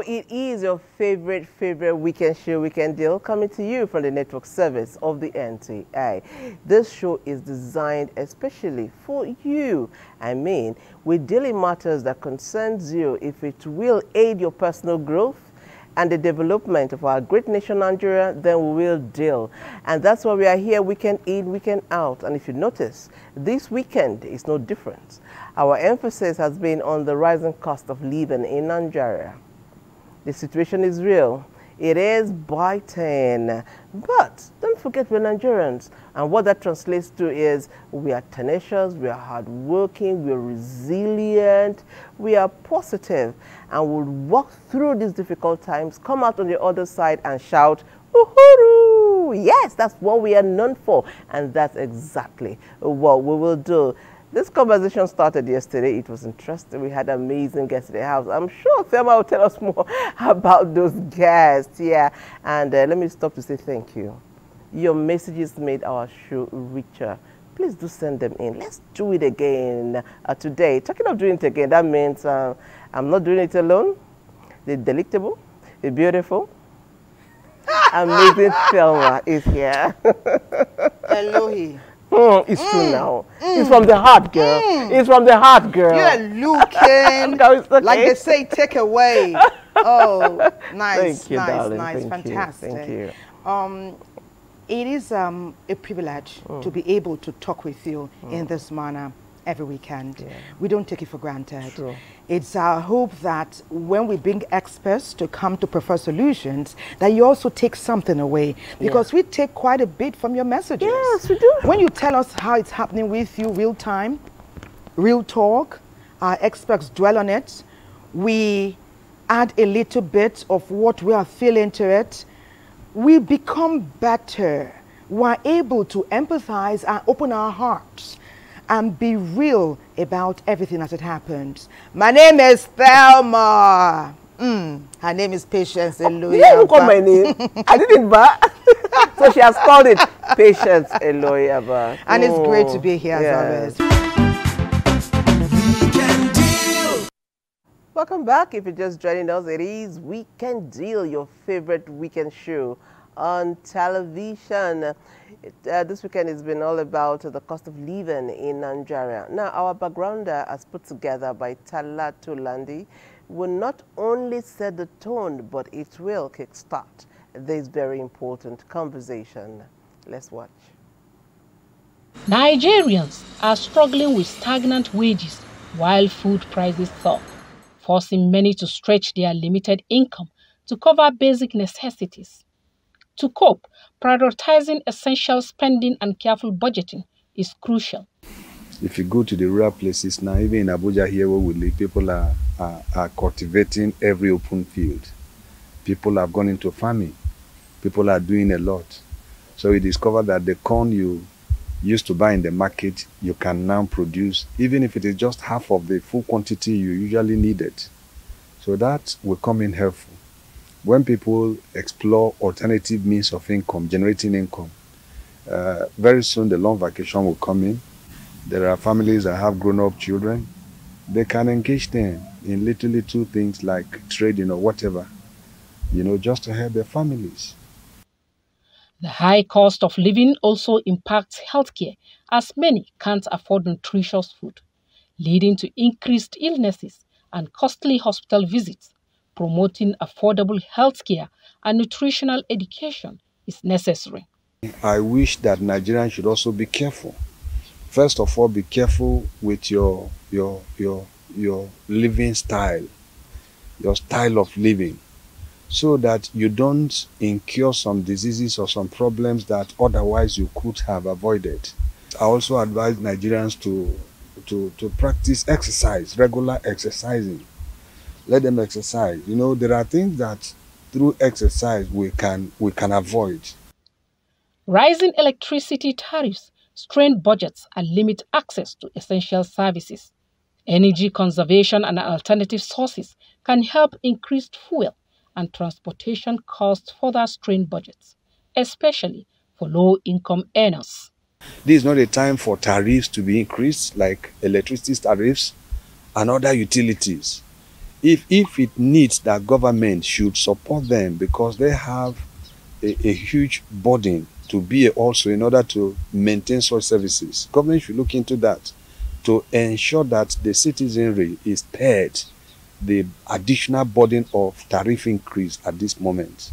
It is your favorite weekend show, Weekend Deal, coming to you from the network service of the NTA. This show is designed especially for you. I mean, we deal in matters that concerns you if it will aid your personal growth and the development of our great nation Nigeria, then we will deal. And that's why we are here weekend in, weekend out. And if you notice, this weekend is no different. Our emphasis has been on the rising cost of living in Nigeria. The situation is real. It is biting. But don't forget we're Nigerians. And what that translates to is we are tenacious, we are hardworking, we are resilient, we are positive, and we'll walk through these difficult times, come out on the other side and shout, "Uhuru!" Yes, that's what we are known for. And that's exactly what we will do. This conversation started yesterday. It was interesting. We had amazing guests in the house. I'm sure Thelma will tell us more about those guests. Yeah. And let me stop to say thank you. Your messages made our show richer. Please do send them in. Let's do it again today. Talking of doing it again, that means I'm not doing it alone. The delectable, the beautiful, amazing Thelma is here. Elohi. It's true now. It's from the heart, girl. It's from the heart, girl. You're looking, okay. like they say, take away. Oh, nice, Thank you, nice, darling. nice, Thank fantastic. You. Thank you. It is a privilege to be able to talk with you in this manner every weekend. Yeah. We don't take it for granted. True. It's our hope that when we bring experts to come to prefer solutions, that you also take something away. Because we take quite a bit from your messages. Yes, we do. When you tell us how it's happening with you, real time, real talk, our experts dwell on it, we add a little bit of what we are feeling to it, we become better. We're able to empathize and open our hearts and be real about everything as it happens. My name is Thelma. Her name is Patience Eloy. You didn't call my name. I didn't, but so she has called it Patience Eloy. And it's great to be here as always. Weekend Deal. Welcome back. If you're just joining us, it is Weekend Deal, your favorite weekend show on television. This weekend has been all about the cost of living in Nigeria. Now, our backgrounder, as put together by Tala Tulandi, will not only set the tone, but it will kickstart this very important conversation. Let's watch. Nigerians are struggling with stagnant wages while food prices soar, forcing many to stretch their limited income to cover basic necessities. To cope, prioritizing essential spending and careful budgeting is crucial. If you go to the rural places now, even in Abuja here where we live, people are cultivating every open field. People have gone into farming. People are doing a lot. So we discovered that the corn you used to buy in the market, you can now produce, even if it is just half of the full quantity you usually needed. So that will come in helpful. When people explore alternative means of income, generating income, very soon the long vacation will come in. There are families that have grown-up children. They can engage them in little things like trading or whatever, you know, just to help their families. The high cost of living also impacts healthcare, as many can't afford nutritious food, leading to increased illnesses and costly hospital visits. Promoting affordable healthcare and nutritional education is necessary. I wish that Nigerians should also be careful. First of all, be careful with your living style, your style of living. so that you don't incur some diseases or some problems that otherwise you could have avoided. I also advise Nigerians to practice exercise, regular exercising. Let them exercise. You know, there are things that through exercise we can avoid. Rising electricity tariffs strain budgets and limit access to essential services. Energy conservation and alternative sources can help increase fuel and transportation costs further strain budgets, especially for low-income earners. This is not a time for tariffs to be increased, like electricity tariffs and other utilities. If it needs, that government should support them because they have a huge burden to bear also in order to maintain such services. Government should look into that to ensure that the citizenry is spared the additional burden of tariff increase at this moment.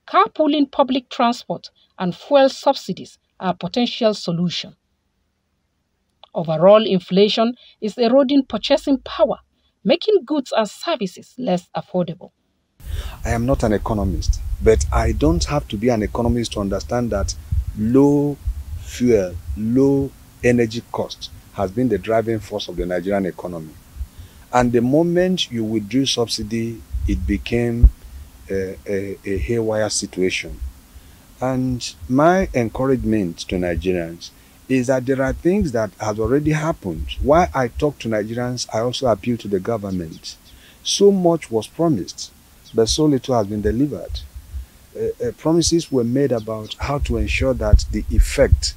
Carpooling public transport and fuel subsidies are a potential solution. Overall inflation is eroding purchasing power, making goods and services less affordable. I am not an economist, but I don't have to be an economist to understand that low fuel, low energy cost has been the driving force of the Nigerian economy. And the moment you withdrew subsidy, it became a haywire situation. And my encouragement to Nigerians is that there are things that have already happened. While I talk to Nigerians, I also appeal to the government. So much was promised, but so little has been delivered. Promises were made about how to ensure that the effect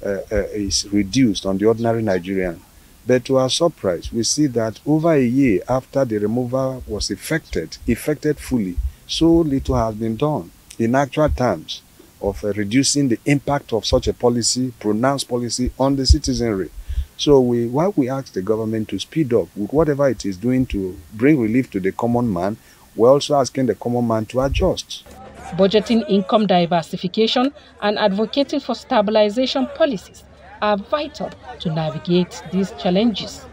is reduced on the ordinary Nigerian. But to our surprise, we see that over a year after the removal was effected fully, so little has been done in actual terms of reducing the impact of such a policy, pronounced policy, on the citizenry. So while we ask the government to speed up with whatever it is doing to bring relief to the common man, we're also asking the common man to adjust. Budgeting income diversification and advocating for stabilization policies are vital to navigate these challenges.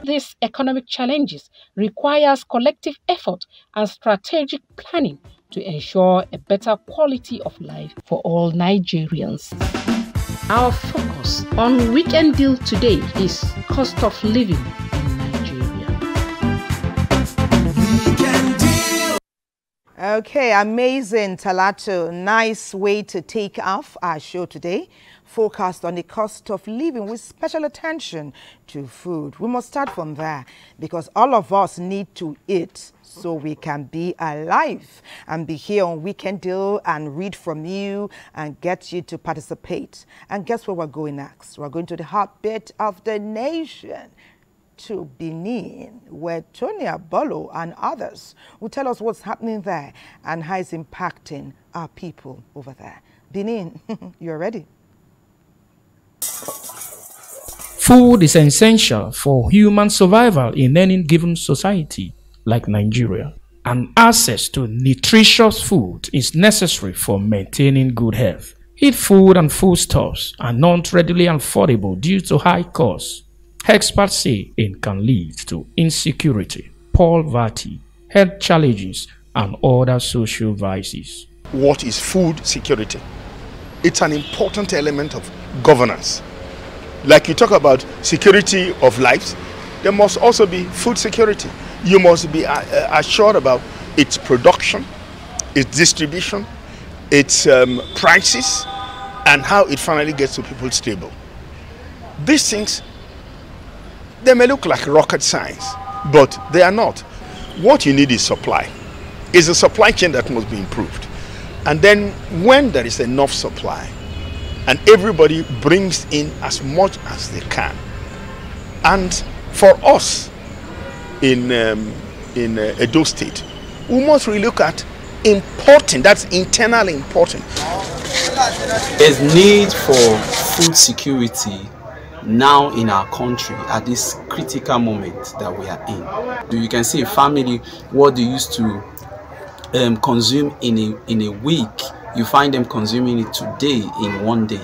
These economic challenges requires collective effort and strategic planning to ensure a better quality of life for all Nigerians. Our focus on Weekend Deal today is cost of living in Nigeria. Okay, amazing, Talato. Nice way to take off our show today. Focused on the cost of living with special attention to food. We must start from there because all of us need to eat so we can be alive and be here on Weekend Deal and read from you and get you to participate. And guess where we're going next? We're going to the heartbeat of the nation, to Benin, where Tony Abolo and others will tell us what's happening there and how it's impacting our people over there. Benin, you're ready. Food is essential for human survival in any given society like Nigeria, and access to nutritious food is necessary for maintaining good health. If food and foodstuffs are not readily affordable due to high costs, experts say it can lead to insecurity, poverty, health challenges, and other social vices. What is food security? It's an important element of governance. Like you talk about security of lives, there must also be food security. You must be assured about its production, its distribution, its prices, and how it finally gets to people's table. These things, they may look like rocket science, but they are not. What you need is supply. It's a supply chain that must be improved. And then when there is enough supply, and everybody brings in as much as they can. And for us in Edo State, we must relook at importing, that's internal importing. There's need for food security now in our country at this critical moment that we are in. You can see a family, what they used to consume in a week, you find them consuming it today in one day.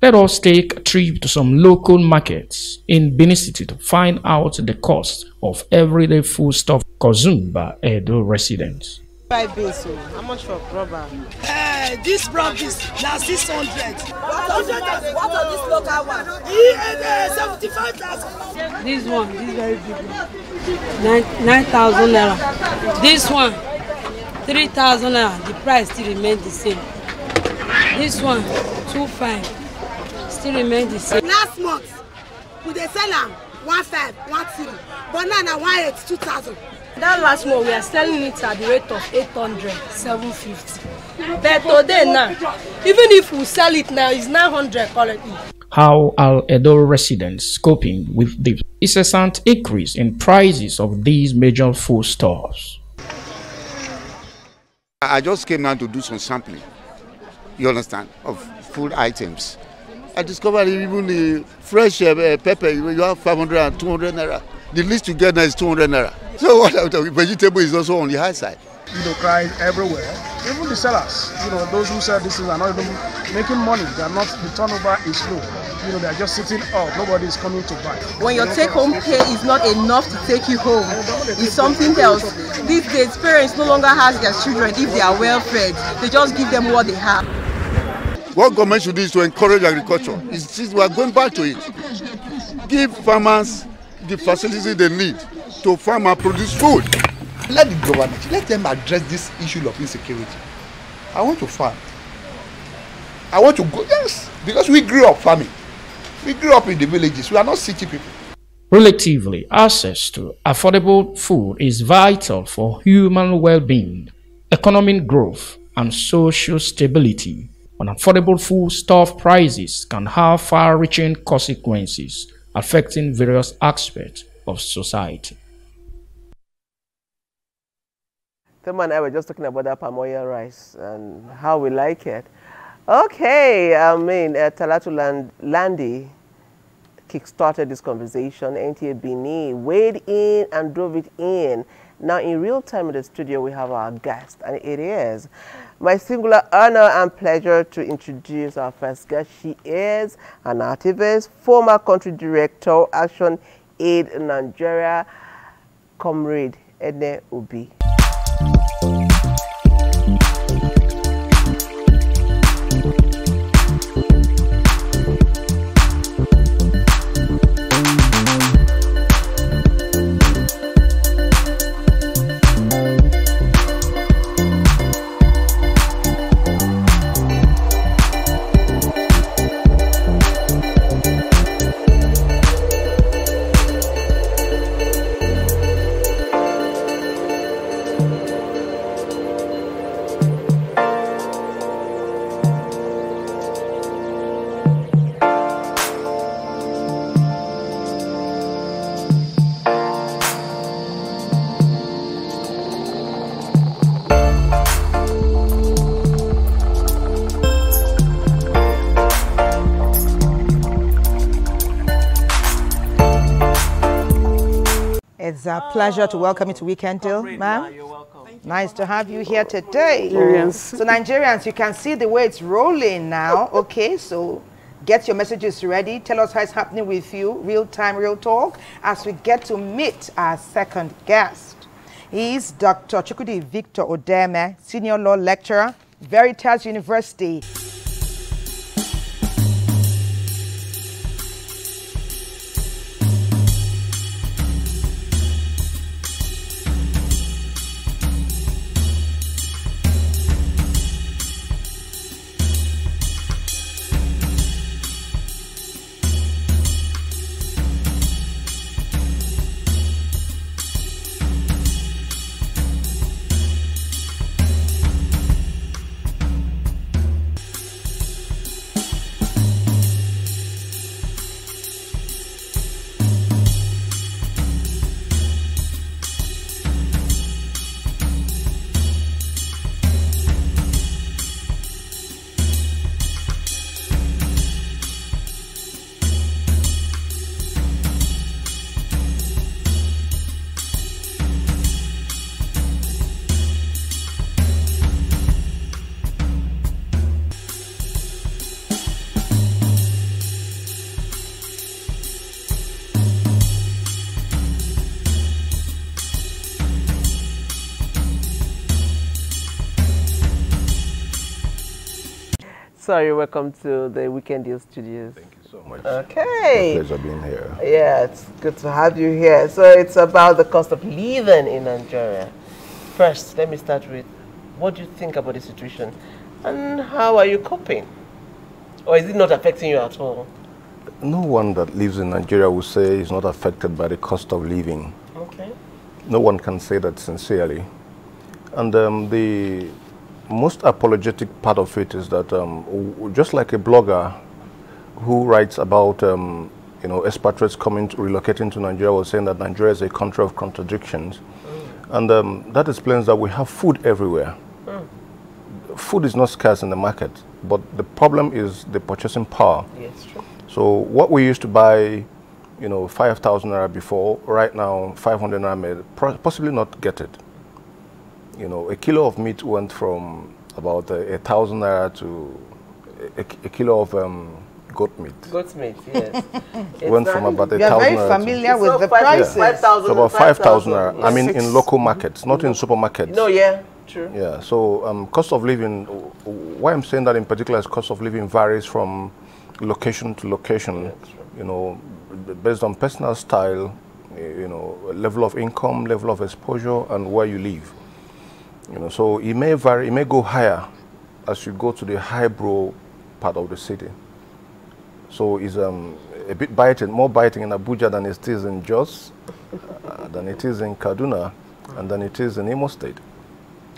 Let us take a trip to some local markets in Benin City to find out the cost of everyday foodstuff consumed by Edo residents. 5 beans. How much for rubber? This brown is now 600. What are this local one? 75,000. This one, this very big one. 9,000 naira. This one, 3,000 naira. The price still remains the same. This one, 2,500. Still remains the same. Last month, we dey sell am 1,500, 1,300. But now 1,800, 2,000. That last month we are selling it at the rate of 800, 750. But today now, even if we sell it now, it's 900 currently. How are Edo residents coping with the incessant increase in prices of these major food stores? I just came out to do some sampling, you understand, of food items. I discovered even the fresh pepper, you have 500 and 200 naira. The least you get now is 200 naira. So what vegetable is also on the high side. Cries everywhere. Even the sellers, those who sell these things are not even making money. They are not. The turnover is low. They are just sitting out. Nobody is coming to buy. When your take-home pay is not enough to take you home, it's something else. These days, parents no longer ask their children if they are well fed. They just give them what they have. What government should do is to encourage agriculture. We are going back to it. Give farmers the facilities they need to farm and produce food. Let the government, let them address this issue of insecurity. I want to farm. I want to go, yes, because we grew up farming. We grew up in the villages. We are not city people. Relatively, access to affordable food is vital for human well-being, economic growth, and social stability. Unaffordable foodstuff prices can have far-reaching consequences affecting various aspects of society. Tom and I were just talking about that palm oil rice and how we like it. Okay, Talatu Landi kick-started this conversation. NTA Benin weighed in and drove it in. Now, in real time in the studio, we have our guest, and it is my singular honor and pleasure to introduce our first guest. She is an activist, former country director, Action Aid in Nigeria, Comrade Ene Obi. It's a pleasure to welcome you to Weekend Deal, ma'am. You're welcome. Nice to have you here today. Nigerians. So Nigerians, you can see the way it's rolling now. Okay, so get your messages ready. Tell us how it's happening with you. Real time, real talk. As we get to meet our second guest. He's Dr. Chukwudi Victor Odeme, Senior Law Lecturer, Veritas University. Sorry, welcome to the Weekend Deal Studios. Thank you so much. Okay. It's a pleasure being here. Yeah, it's good to have you here. So it's about the cost of living in Nigeria. First, let me start with, what do you think about the situation and how are you coping? Or is it not affecting you at all? No one that lives in Nigeria will say is not affected by the cost of living. Okay. No one can say that sincerely. And the most apologetic part of it is that just like a blogger who writes about you know, expatriates relocating to Nigeria was saying that Nigeria is a country of contradictions. And that explains that we have food everywhere. Food is not scarce in the market, but the problem is the purchasing power. Yes, true. So what we used to buy, you know, 5,000 naira before, right now 500 naira may possibly not get it. You know, a kilo of meat went from about 1,000 naira to a kilo of goat meat. Goat meat, yes. Went from about 1,000 naira. You are very familiar with the prices. Yeah. So about 5,000 naira. I mean, in local markets, not in supermarkets. No, yeah, true. Yeah. So cost of living. Why I'm saying that in particular is cost of living varies from location to location. You know, based on personal style, you know, level of income, level of exposure, and where you live. You know, so it may vary. It may go higher as you go to the highbrow part of the city. So it's a bit biting, more biting in Abuja than it is in Jos, than it is in Kaduna, and than it is in Imo State.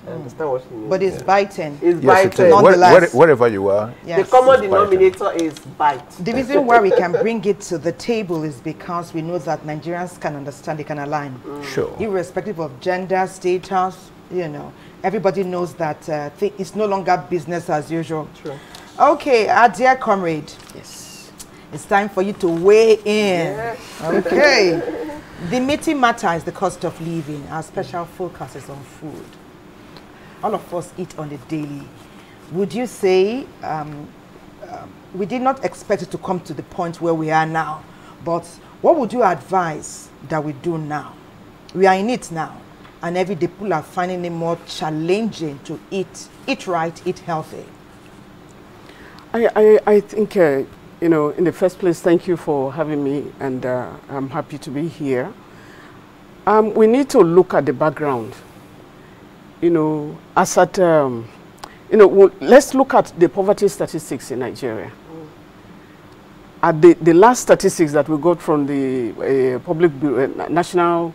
I understand what you mean. But it's biting. It's yes, biting. Nonetheless. Wherever you are. Yes. The common denominator is bite. The reason why we can bring it to the table is because we know that Nigerians can understand, they can align. Sure. Irrespective of gender, status, you know, everybody knows that it's no longer business as usual. True. Okay, our dear comrade. Yes. It's time for you to weigh in. Yes. Okay. The meaty matter is the cost of living. Our special focus is on food. All of us eat on a daily. Would you say, we did not expect it to come to the point where we are now, but what would you advise that we do now? We are in it now, and every day people are finding it more challenging to eat right, eat healthy. I think, you know, in the first place, thank you for having me, and I'm happy to be here. We need to look at the background. You know, as at, you know, let's look at the poverty statistics in Nigeria. At the last statistics that we got from the National,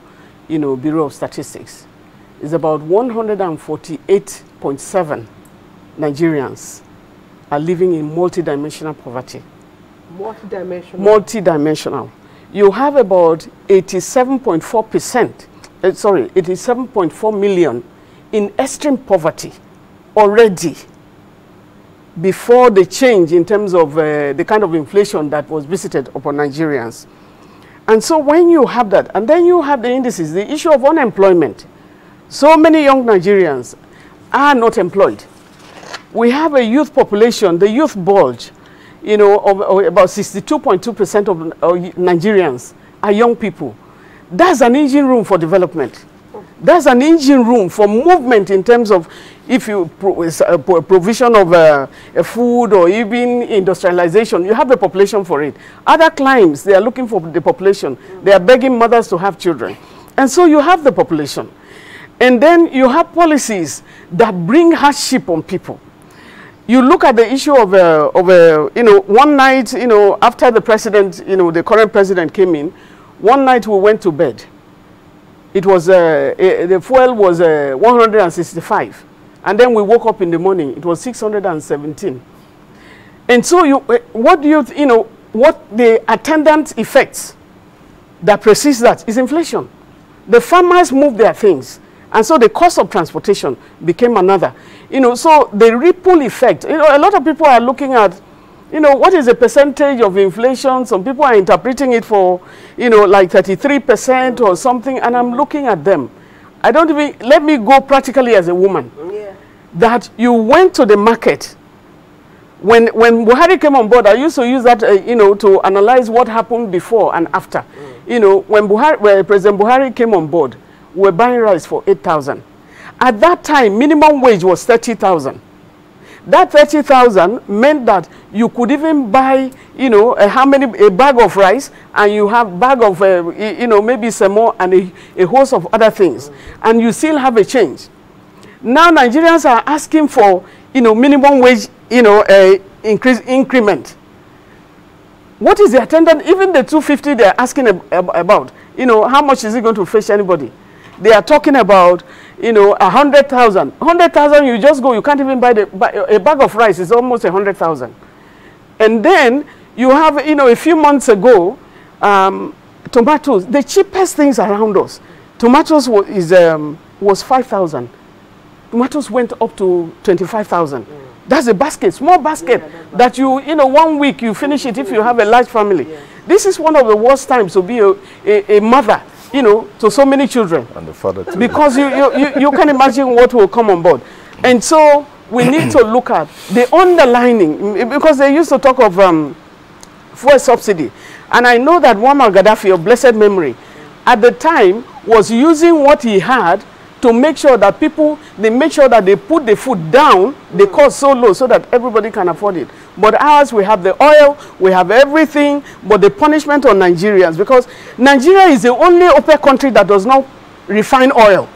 you know, Bureau of Statistics is about 148.7 Nigerians are living in multidimensional poverty. Multidimensional? Multidimensional. You have about 87.4%, 87.4 million in extreme poverty already before the change in terms of the kind of inflation that was visited upon Nigerians. And so when you have that, and then you have the indices, the issue of unemployment. So many young Nigerians are not employed. We have a youth population, the youth bulge, you know, of about 62.2% of Nigerians are young people. That's an engine room for development. That's an engine room for movement in terms of if you provision of food or even industrialization, you have the population for it. Other climes, they are looking for the population. They are begging mothers to have children. And so you have the population. And then you have policies that bring hardship on people. You look at the issue of you know, one night, you know, after the president, you know, the current president came in, one night we went to bed. It was, the fuel was 165. And then we woke up in the morning, it was 617. And so what do you know, what the attendant effects that precedes that is inflation. The farmers moved their things. And so the cost of transportation became another. You know, so the ripple effect, you know, a lot of people are looking at, you know, what is the percentage of inflation? Some people are interpreting it for, you know, like 33% or something, and I'm looking at them. I don't even, let me go practically as a woman. Yeah. That you went to the market. When Buhari came on board, I used to use that, you know, to analyze what happened before and after. You know, when President Buhari came on board, we were buying rice for 8,000. At that time, minimum wage was 30,000. That 30,000 meant that you could even buy, you know, a bag of rice, and you have bag of, you know, maybe some more and a host of other things, and you still have a change. Now Nigerians are asking for, you know, minimum wage, you know, increment. What is the attendant? Even the 250 they are asking about, you know, how much is it going to fetch anybody? They are talking about, you know, 100,000. 100,000, you just go, you can't even buy a bag of rice. It's almost 100,000. And then you have, you know, a few months ago, tomatoes, the cheapest things around us. Tomatoes was 5,000. Tomatoes went up to 25,000. That's a basket, small basket, that you know, 1 week you finish it if you have a large family. This is one of the worst times to be a mother, you know, to so many children. And the father too. Because you can imagine what will come on board. And so we need to look at the underlining, because they used to talk of fuel subsidy. And I know that Muammar Gaddafi, of blessed memory, at the time was using what he had to make sure that they make sure that they put the food down, the cost so low so that everybody can afford it. But ours, we have the oil, we have everything, but the punishment on Nigerians, because Nigeria is the only OPEC country that does not refine oil.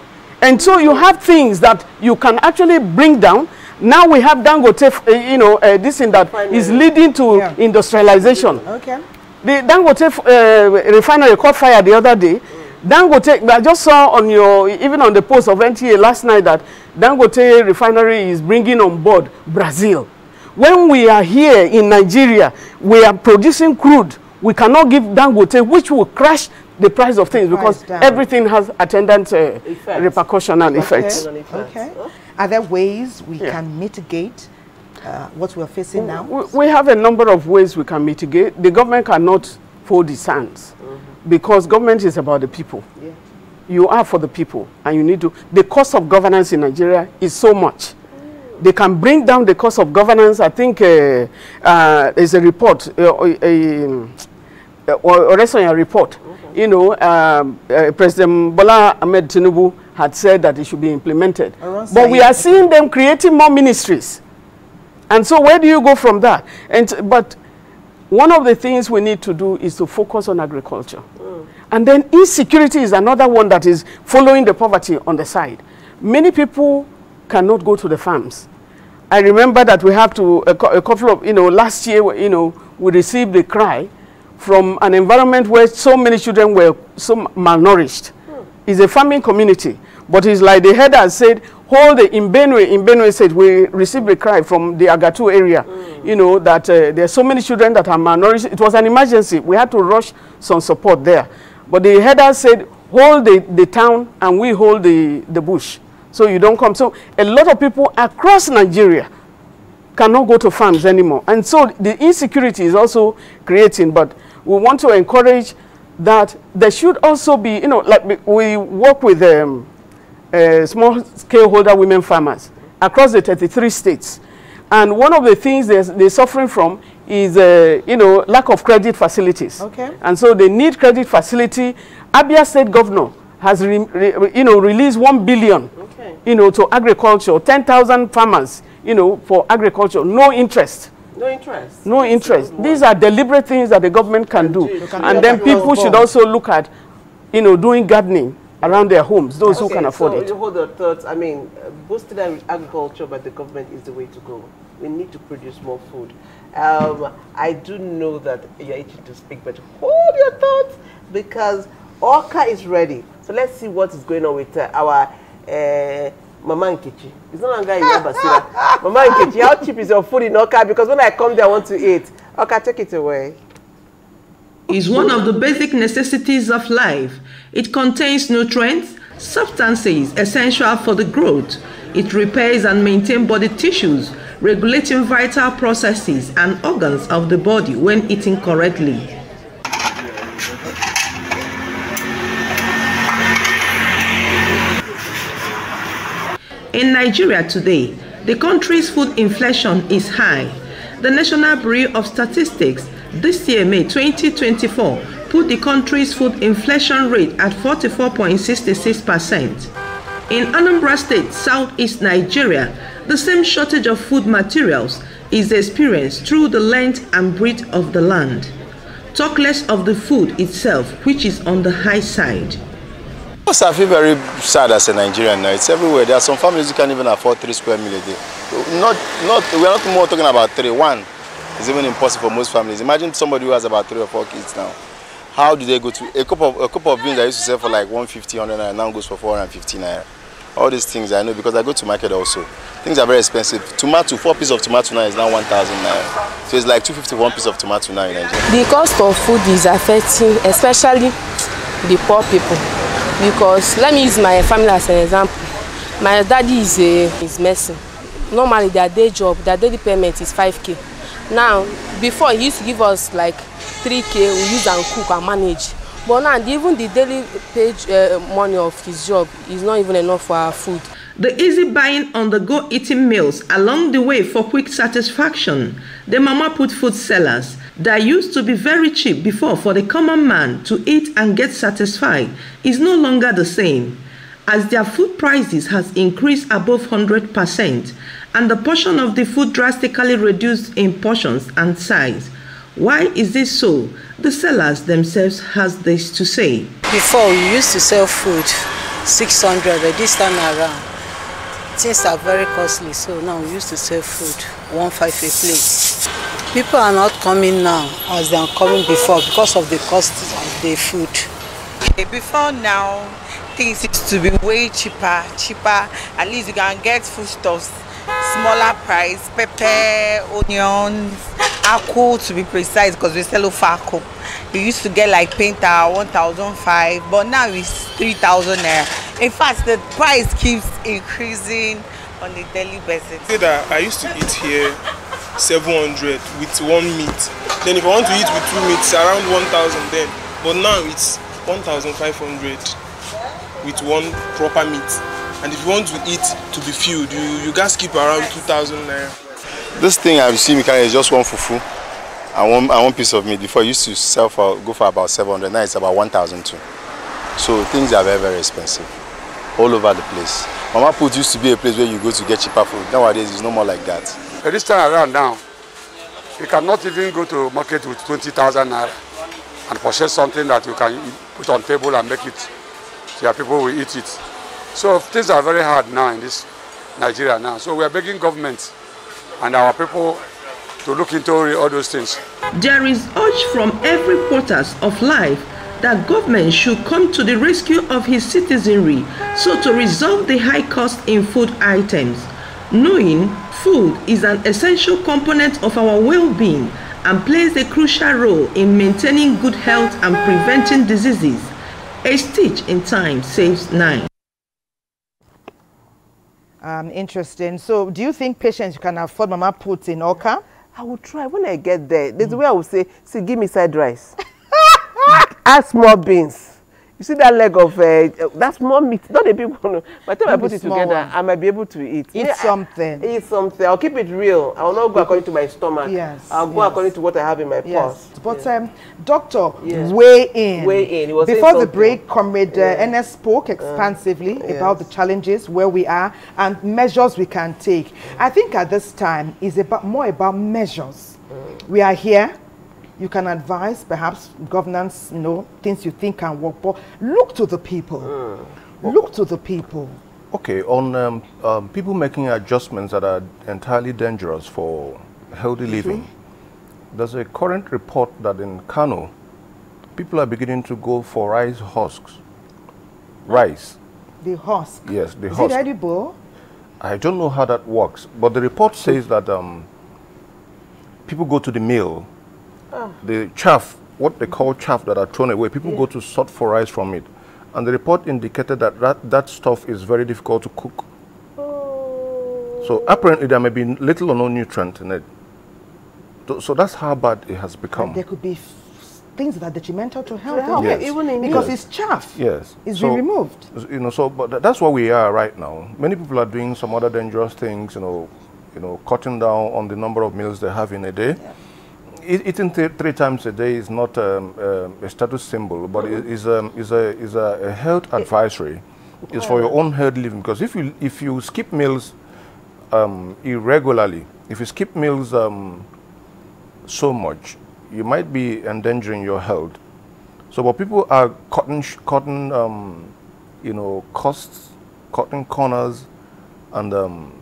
And so you have things that you can actually bring down. Now we have Dangote, you know, this thing that is leading to industrialization. Okay. The Dangote refinery caught fire the other day. Dangote, I just saw on even on the post of NTA last night that Dangote refinery is bringing on board Brazil. When we are here in Nigeria, we are producing crude. We cannot give Dangote, which will crash the price of things, because everything has attendant repercussion and effects. Okay. Are there ways we can mitigate what we're facing now? We have a number of ways we can mitigate. The government cannot fold its hands. Because government is about the people. Yeah. You are for the people, and you need to. The cost of governance in Nigeria is so much. They can bring down the cost of governance. I think there's a report, a report. Okay. You know, President Bola Ahmed Tinubu had said that it should be implemented. But we are seeing them creating more ministries. And so where do you go from that? But one of the things we need to do is to focus on agriculture. And then insecurity is another one that is following the poverty on the side. Many people cannot go to the farms. I remember that we have to, a couple of, you know, last year, you know, we received a cry from an environment where so many children were so malnourished. It's a farming community, but it's like the head has said, hold the, in Benue said, we received a cry from the Agatu area, you know, that there are so many children that are malnourished. It was an emergency. We had to rush some support there. But the header said, hold the town and we hold the bush. So you don't come. So a lot of people across Nigeria cannot go to farms anymore. And so the insecurity is also creating. But we want to encourage that there should also be, you know, like we work with small scaleholder women farmers across the 33 states. And one of the things they're suffering from is, you know, lack of credit facilities. Okay. And so they need credit facility. Abia State Governor has, you know, released 1 billion, you know, to agriculture, 10,000 farmers, you know, for agriculture, no interest. No interest. No interest. These are deliberate things that the government can do. And then people should also look at, you know, doing gardening around their homes, those who can afford it. You hold your thoughts. I mean, boosting agriculture by the government is the way to go. We need to produce more food. I do know that you're itching to speak, but hold your thoughts, because Orca is ready. So let's see what is going on with our Mama Nkechi. It's no longer in Basira. Mama Nkechi, how cheap is your food in Orca? Because when I come there, I want to eat. Orca, take it away. Is one of the basic necessities of life. It contains nutrients, substances essential for the growth. It repairs and maintains body tissues, regulating vital processes and organs of the body when eaten correctly. In Nigeria today, the country's food inflation is high. The National Bureau of Statistics this year, May 2024, put the country's food inflation rate at 44.66%. In Anambra State, Southeast Nigeria, The same shortage of food materials is experienced through the length and breadth of the land. Talk less of the food itself, which is on the high side. I feel very sad as a Nigerian now. It's everywhere. There are some families who can't even afford 3 square meals a day. We're not more talking about 3. 1 is even impossible for most families. Imagine somebody who has about 3 or 4 kids now. How do they go to a cup of beans that used to sell for like 150, 100 naira, now goes for 450 naira. All these things I know because I go to market also. Things are very expensive. Tomato, 4 pieces of tomato now is now 1,000 naira. So it's like 250 1 piece of tomato now in Nigeria. The cost of food is affecting especially the poor people. Because let me use my family as an example. My daddy is nursing. Normally their day job, their daily payment is 5K. Now, before he used to give us like 3K, we use and cook and manage. But now even the daily page money of his job is not even enough for our food. The easy buying on the go eating meals along the way for quick satisfaction. The mama put food sellers that used to be very cheap before for the common man to eat and get satisfied is no longer the same, as their food prices has increased above 100% and the portion of the food drastically reduced in portions and size. Why is this so? The sellers themselves has this to say. Before we used to sell food 600, but this time around things are very costly, so now we used to sell food 150 a plate. People are not coming now as they are coming before because of the cost of the food. Before now, things used to be way cheaper. At least you can get foodstuffs, smaller price, pepper, onions, aku to be precise, because we sell aku. You used to get like painter 1,500, but now it's 3,000 naira. In fact, the price keeps increasing on a daily basis. I used to eat here 700 with 1 meat. Then if I want to eat with 2 meats, around 1,000 then. But now it's 1,500 with 1 proper meat. And if you want to eat to be filled, you guys keep around 2,000 naira. This thing I've seen is just 1 fufu and one piece of meat. Before I used to go for about 700, now it's about 1,002. So things are very, very expensive all over the place. Mama Put used to be a place where you go to get cheaper food. Nowadays it's no more like that. This time around now, you cannot even go to market with 20,000 naira and purchase something that you can put on table and make it so that people will eat it. So things are very hard now in this Nigeria now. So we are begging government and our people to look into all those things. There is urge from every quarters of life that government should come to the rescue of his citizenry so to resolve the high cost in food items, knowing food is an essential component of our well-being and plays a crucial role in maintaining good health and preventing diseases. A stitch in time saves 9. Interesting. So do you think patients can afford Mama Put in Oka? I will try. When I get there, there's the way I will say, see, give me side rice. Add small beans. You see that leg of that's small meat, not a big one. By the time I put it together, I might be able to eat. Eat something. Eat something. I'll keep it real. I will not go according to my stomach. Yes. I'll go according to what I have in my purse. But doctor, weigh in. Weigh in. He was before the break, Comrade NS spoke expansively about the challenges where we are and measures we can take. I think at this time is more about measures. We are here. You can advise, perhaps, governance, things you think can work, but look to the people. Look to the people. Okay, on people making adjustments that are entirely dangerous for healthy living, there's a current report that in Kano, people are beginning to go for rice husks. Rice. The husk? Yes, the husk. Is it edible? I don't know how that works, but the report says that people go to the mill. The chaff, what they call chaff that are thrown away, people go to sort for rice from it. And the report indicated that stuff is very difficult to cook. So apparently there may be little or no nutrient in it. So that's how bad it has become. And there could be things that are detrimental to health. Yes. Even because it's chaff. Yes. It's been removed. But that's where we are right now. Many people are doing some other dangerous things, cutting down on the number of meals they have in a day. Yeah. Eating 3 times a day is not a status symbol, but it is a health advisory. It's for your own health living. Because if you skip meals irregularly, if you skip meals so much, you might be endangering your health. So, but people are cutting you know, costs, cutting corners, and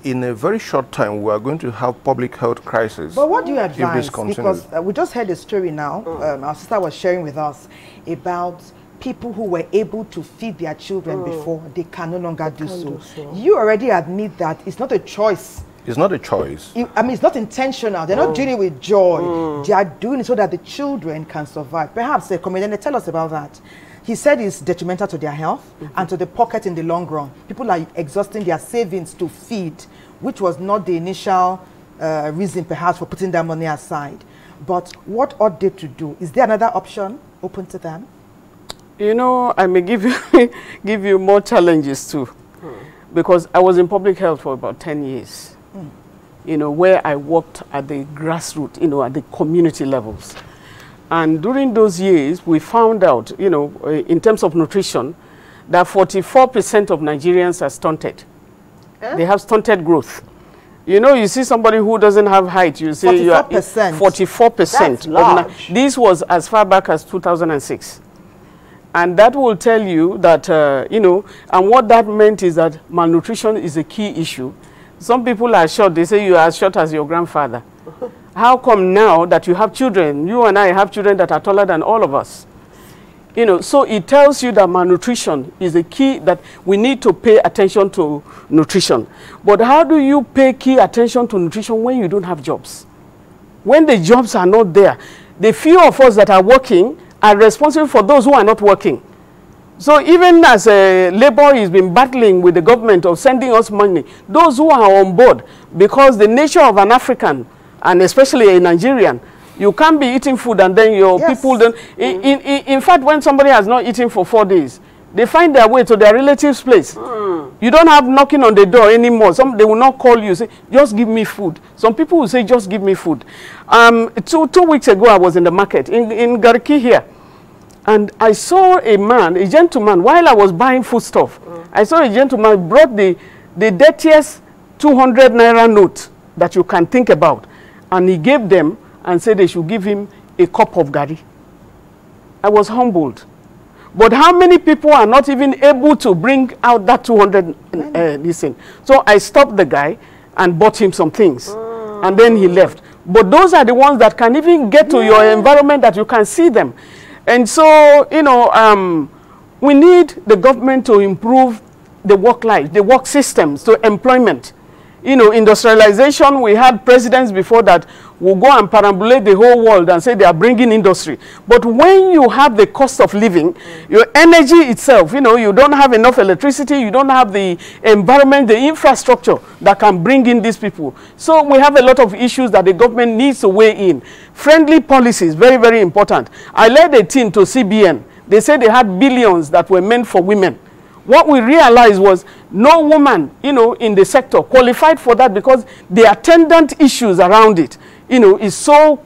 in a very short time, we are going to have public health crisis. But what do you advise? If this continues? Because we just heard a story now. Our sister was sharing with us about people who were able to feed their children before. They can no longer do so. You already admit that it's not a choice. It's not a choice. I mean, it's not intentional. They're not doing it with joy. They are doing it so that the children can survive. Perhaps a comedian, tell us about that. He said it's detrimental to their health and to the pocket in the long run. People are exhausting their savings to feed, which was not the initial reason perhaps for putting that money aside. But what ought they to do? Is there another option open to them? You know, I may give you more challenges too. Because I was in public health for about 10 years. You know, where I worked at the grassroots, you know, at the community levels. And during those years, we found out, you know, in terms of nutrition, that 44% of Nigerians are stunted. They have stunted growth. You know, you see somebody who doesn't have height, you say 44%. You are 44%. That's large. This was as far back as 2006. And that will tell you that, you know, and what that meant is that malnutrition is a key issue. Some people are short. They say you are as short as your grandfather. How come now that you have children, you and I have children that are taller than all of us? You know, so it tells you that malnutrition is a key, that we need to pay attention to nutrition. But how do you pay key attention to nutrition when you don't have jobs? When the jobs are not there, the few of us that are working are responsible for those who are not working. So even as Labour has been battling with the government of sending us money, those who are on board, because the nature of an African, and especially a Nigerian, you can't be eating food and then your people don't. In fact, when somebody has not eaten for 4 days, they find their way to their relative's place. You don't have knocking on the door anymore. They will not call you, say, just give me food. Some people will say, just give me food. 2 weeks ago, I was in the market in Garki here. And I saw a man, a gentleman, while I was buying foodstuff, I saw a gentleman brought the dirtiest 200 naira note that you can think about. And he gave them and said they should give him a cup of gari. I was humbled. But how many people are not even able to bring out that 200 listen? So I stopped the guy and bought him some things. And then he left. But those are the ones that can even get to your environment that you can see them. And so, you know, we need the government to improve the work life, the work systems, so employment. You know, industrialization, we had presidents before that will go and perambulate the whole world and say they are bringing industry. But when you have the cost of living, your energy itself, you know, you don't have enough electricity, you don't have the environment, the infrastructure that can bring in these people. So we have a lot of issues that the government needs to weigh in. Friendly policies, very, very important. I led a team to CBN. They said they had billions that were meant for women. What we realized was no woman, you know, in the sector qualified for that because the attendant issues around it, you know, is so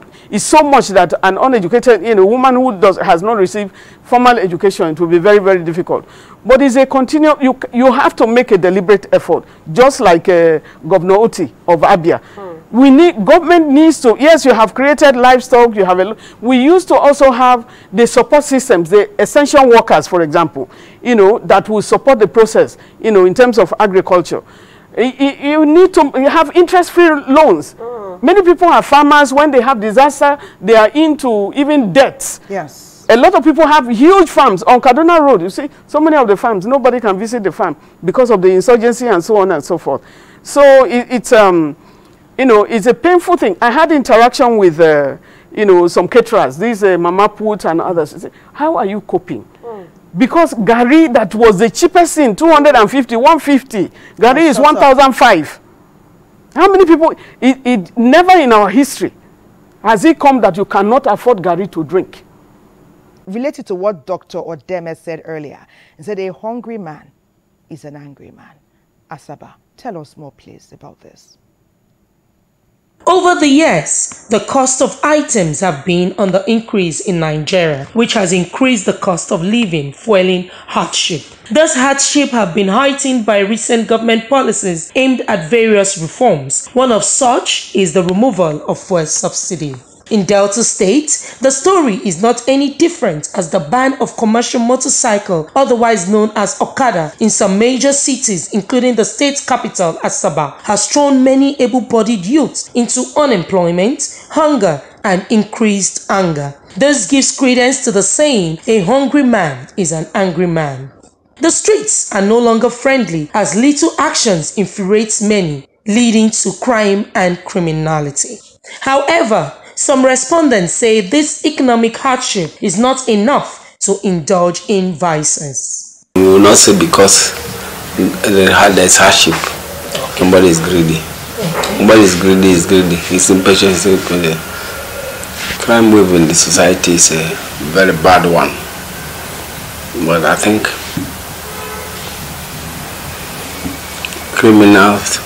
much that an uneducated, you know, woman who has not received formal education, it will be very, very difficult. But it's a continual, you have to make a deliberate effort, just like Governor Oti of Abia. Government needs to, yes, you have created livestock, you have we used to also have the support systems, the essential workers, for example, you know, that will support the process, you know, in terms of agriculture. You need to have interest-free loans. Many people are farmers. When they have disaster, they are into even debts. Yes. A lot of people have huge farms on Kaduna Road. You see, so many of the farms, nobody can visit the farm because of the insurgency and so on and so forth. So it's you know, it's a painful thing. I had interaction with, you know, some caterers, these Mama Put and others. I said, how are you coping? Because gari that was the cheapest thing, 250, 150. Gari is 1,005. How many people, it never in our history has it come that you cannot afford gari to drink. Related to what Dr. Odeme said earlier, he said a hungry man is an angry man. Asaba, tell us more please about this. Over the years, the cost of items have been on the increase in Nigeria, which has increased the cost of living, fueling hardship. This hardship have been heightened by recent government policies aimed at various reforms. One of such is the removal of fuel subsidy. In Delta State, the story is not any different as the ban of commercial motorcycle, otherwise known as Okada, in some major cities, including the state's capital, Asaba, has thrown many able-bodied youths into unemployment, hunger, and increased anger. This gives credence to the saying, a hungry man is an angry man. The streets are no longer friendly as little actions infuriates many, leading to crime and criminality. However, some respondents say this economic hardship is not enough to indulge in vices. We will not say because there's hardship, somebody is greedy. Somebody is greedy, he's impatient, he's impatient. Crime wave in the society is a very bad one. But I think criminals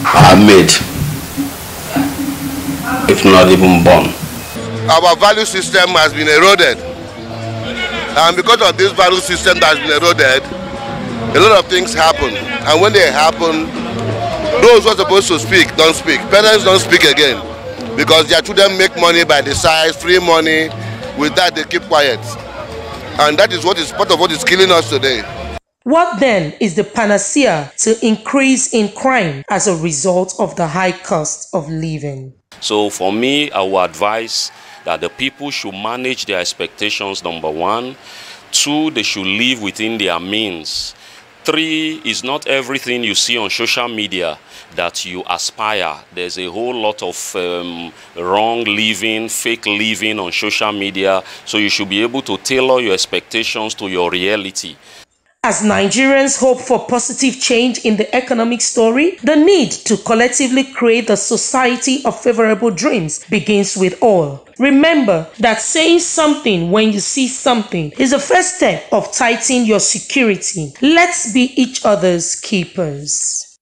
are made, if not even born. Our value system has been eroded. And because of this value system that has been eroded, a lot of things happen. And when they happen, those who are supposed to speak don't speak. Parents don't speak again because their children make money by the size, free money. With that, they keep quiet. And that is what is part of what is killing us today. What then is the panacea to increase in crime as a result of the high cost of living? So for me, I would advise that the people should manage their expectations, number one. Two, they should live within their means. Three, is not everything you see on social media that you aspire. There's a whole lot of wrong living, fake living on social media. So you should be able to tailor your expectations to your reality. As Nigerians hope for positive change in the economic story, the need to collectively create the society of favorable dreams begins with all. Remember that saying something when you see something is the first step of tightening your security. Let's be each other's keepers.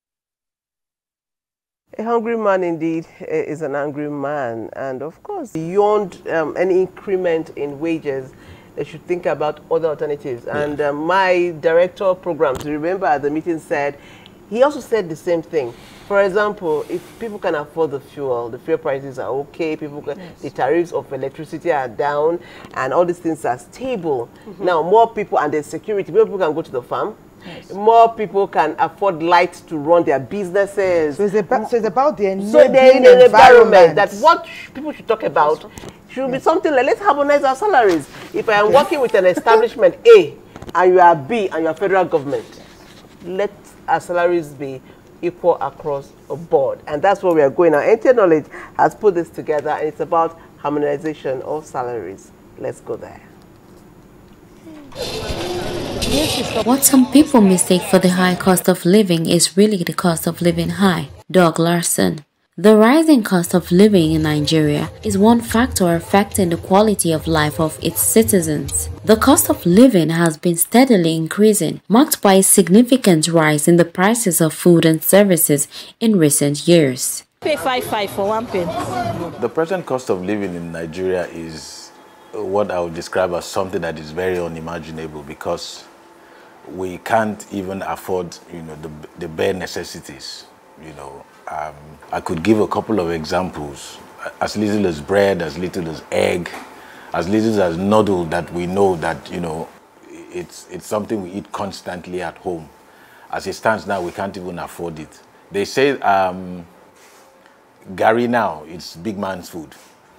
A hungry man indeed is an angry man, and of course beyond any increment in wages, they should think about other alternatives. Yeah. And my director of programs, remember at the meeting said, he also said the same thing. For example, if people can afford the fuel prices are okay, people can, yes. The tariffs of electricity are down, and all these things are stable. Now, more people, and there's security, more people can go to the farm. Yes. More people can afford light to run their businesses. So it's about the environment. That's what people should talk about. Should be something like, let's harmonize our salaries. If I am working with an establishment A and you are B and you are federal government, let our salaries be equal across the board. And that's where we are going now. NTA Knowledge has put this together, and it's about harmonization of salaries. Let's go there. What some people mistake for the high cost of living is really the cost of living high. Doug Larson. The rising cost of living in Nigeria is one factor affecting the quality of life of its citizens. The cost of living has been steadily increasing, marked by a significant rise in the prices of food and services in recent years. Pay 5.5 for 1 pen. The present cost of living in Nigeria is what I would describe as something that is very unimaginable, because we can't even afford, the bare necessities, I could give a couple of examples. As little as bread, as little as egg, as little as noodle that we know that, it's something we eat constantly at home. As it stands now, we can't even afford it. They say Gary now, it's big man's food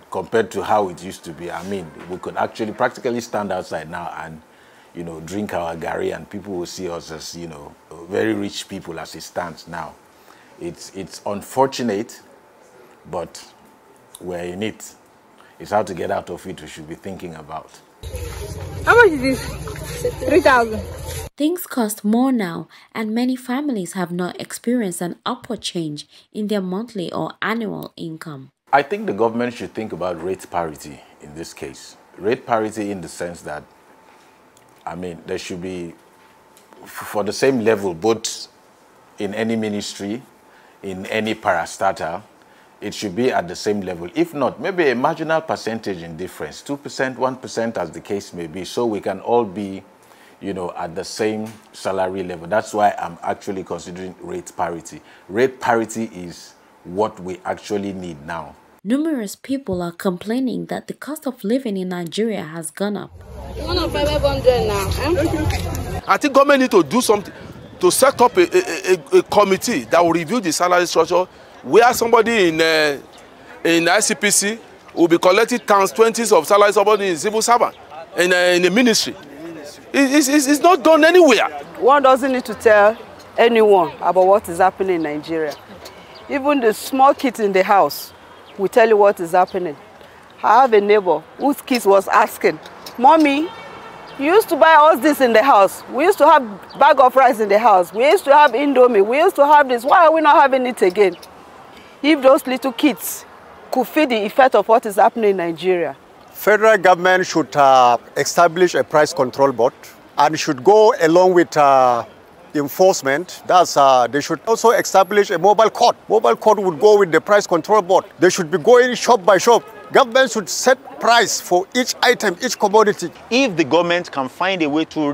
compared to how it used to be. I mean, we could actually practically stand outside now and, drink our Gary, and people will see us as, very rich people as it stands now. It's unfortunate, but we're in it. It's how to get out of it we should be thinking about. How much is this? 3,000. Things cost more now, and many families have not experienced an upward change in their monthly or annual income. I think the government should think about rate parity in this case. Rate parity in the sense that, there should be, for the same level, both in any ministry, in any parastatal, it should be at the same level. If not, maybe a marginal percentage in difference, 2%, 1%, as the case may be, so we can all be, you know, at the same salary level. That's why I'm actually considering rate parity. Rate parity is what we actually need now. Numerous people are complaining that the cost of living in Nigeria has gone up. 500 now. I think government need to do something to set up a committee that will review the salary structure, where somebody in ICPC will be collecting times 20s of salary, somebody in civil servant, in the ministry. It's not done anywhere. One doesn't need to tell anyone about what is happening in Nigeria. Even the small kids in the house will tell you what is happening. I have a neighbor whose kids was asking, Mommy, you used to buy all this in the house. We used to have bag of rice in the house. We used to have Indomie. We used to have this. Why are we not having it again? If those little kids could feel the effect of what is happening in Nigeria. Federal government should establish a price control board and should go along with enforcement. That's they should also establish a mobile court. Mobile court would go with the price control board. They should be going shop by shop. Government should set price for each item, each commodity. If the government can find a way to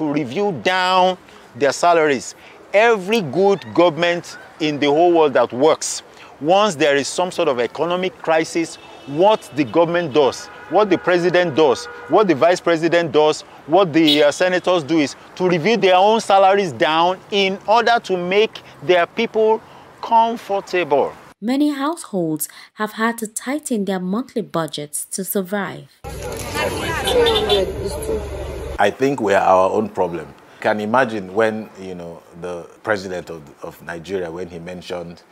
review down their salaries, every good government in the whole world that works, once there is some sort of economic crisis, what the government does, what the president does, what the vice president does, what the senators do is to review their own salaries down in order to make their people comfortable. Many households have had to tighten their monthly budgets to survive. I think we are our own problem. Can imagine when, you know, the president of Nigeria, when he mentioned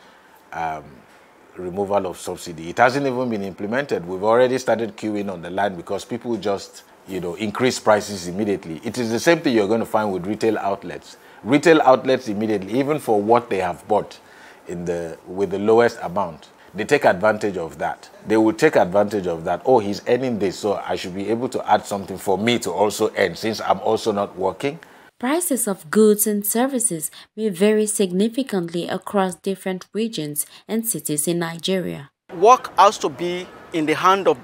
removal of subsidy, it hasn't even been implemented. We've already started queuing on the line because people just, you know, increase prices immediately. It is the same thing you're going to find with retail outlets. Retail outlets immediately, even for what they have bought with the lowest amount, they take advantage of that. They will take advantage of that. Oh, he's earning this, so I should be able to add something for me to also earn, since I'm also not working. Prices of goods and services may vary significantly across different regions and cities in Nigeria. Work has to be in the hand of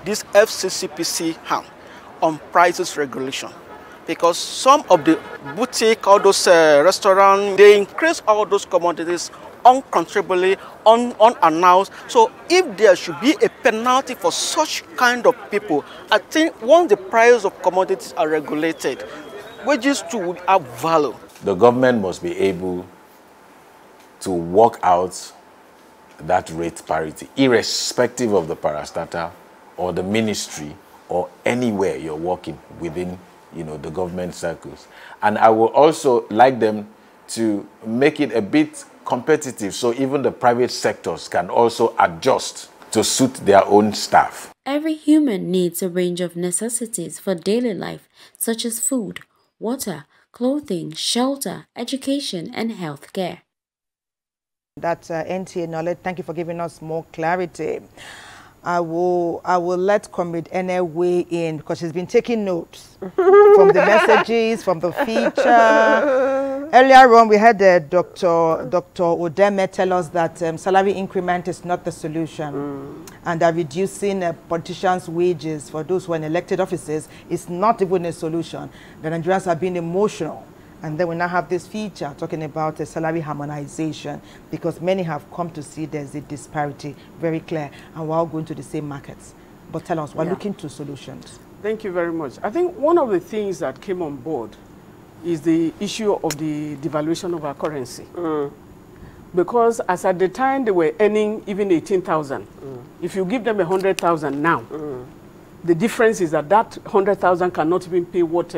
this FCCPC hand on prices regulation, because some of the boutique, all those restaurants, they increase all those commodities uncontrollably, unannounced. So if there should be a penalty for such kind of people, I think once the price of commodities are regulated, wages too would have value. The government must be able to work out that rate parity, irrespective of the parastatal or the ministry or anywhere you're working within, you know, the government circles. And I would also like them to make it a bit competitive, so even the private sectors can also adjust to suit their own staff. Every human needs a range of necessities for daily life, such as food, water, clothing, shelter, education, and health care. That's NTA Knowledge. Thank you for giving us more clarity. I will let Comrade Ene weigh in, because she's been taking notes from the messages, from the feature. Earlier on, we had Dr. Odeme tell us that salary increment is not the solution, and that reducing politicians' wages for those who are in elected offices is not even a solution. The Nigerians are being emotional. And then we now have this feature talking about a salary harmonization, because many have come to see there's a disparity, very clear, and we're all going to the same markets. But tell us, we're looking to solutions. Thank you very much. I think one of the things that came on board is the issue of the devaluation of our currency. Because as at the time they were earning even 18,000, if you give them 100,000 now, the difference is that 100,000 cannot even pay what